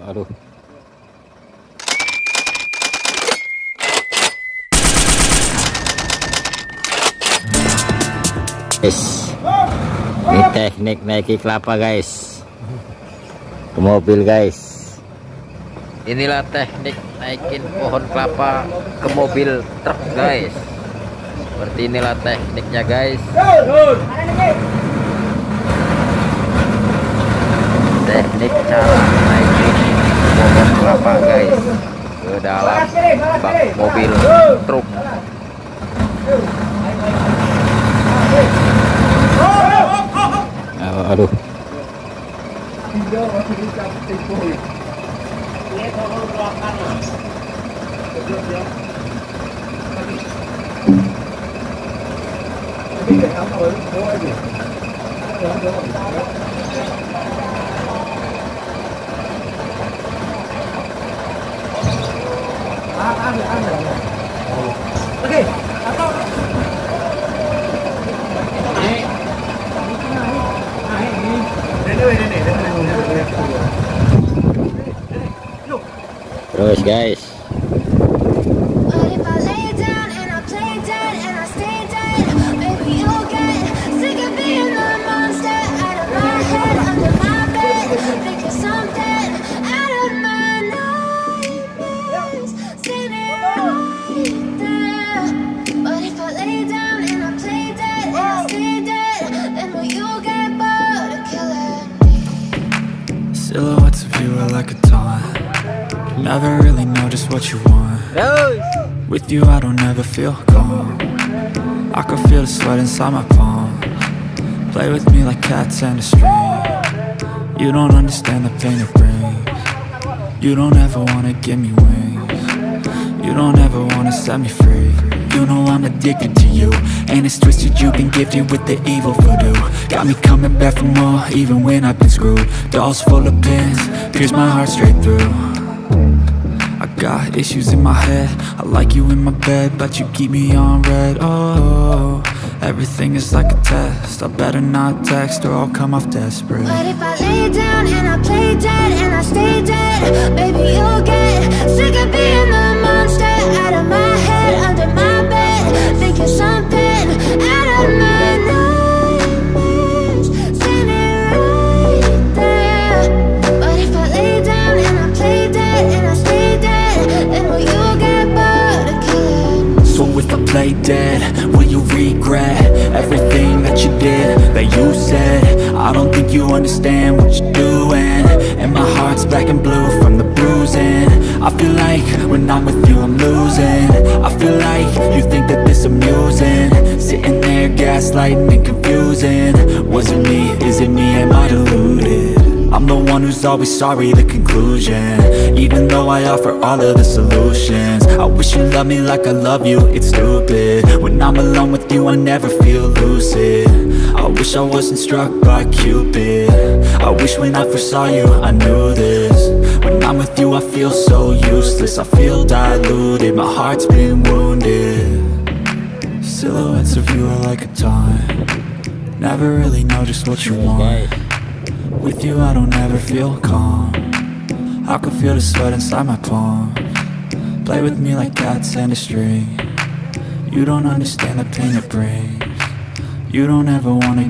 Aduh. Guys, ini teknik naikin kelapa guys, ke mobil guys. Inilah teknik naikin pohon kelapa ke mobil truk guys. Seperti inilah tekniknya guys. Teknik cara naikin pohon kelapa guys ke dalam bak mobil truk. Aduh. Oke, atau Terus guys. Silhouettes of you are like a taunt. Never really know just what you want. With you I don't ever feel calm. I can feel the sweat inside my palm. Play with me like cats and a string. You don't understand the pain it brings. You don't ever wanna give me wings. You don't ever wanna set me free. You know I'm addicted to you, and it's twisted, you've been gifted with the evil voodoo. Got me coming back for more, even when I've been screwed. Dolls full of pins, pierce my heart straight through. I got issues in my head, I like you in my bed, but you keep me on red. Oh, everything is like a test, I better not text or I'll come off desperate. But if I lay down and I play dead and I stay dead, baby you'll get sick of being the monster out of my head, under my bed, thinking something out of my nightmares, standing right there. But if I lay down and I play dead and I stay dead, then will you get bored of killing? So if I play dead, will you regret everything that you did, that you said? I don't think you understand what you're doing, and my heart's black and blue from the bruising. I feel like when I'm with you I'm losing. I feel like you think that this amusing, sitting there gaslighting and confusing. Was it me? Is it me? Am I deluded? I'm the one who's always sorry, the conclusion, even though I offer all of the solutions. I wish you loved me like I love you, it's stupid. When I'm alone with you I never feel lucid. I wish I wasn't struck by Cupid. I wish when I first saw you I knew this. When I'm with you I feel so useless, I feel diluted, my heart's been wounded. Silhouettes of you are like a taunt. Never really know just what you want. With you I don't ever feel calm. I can feel the sweat inside my palm. Play with me like cats and a string. You don't understand the pain it brings. You don't ever wanna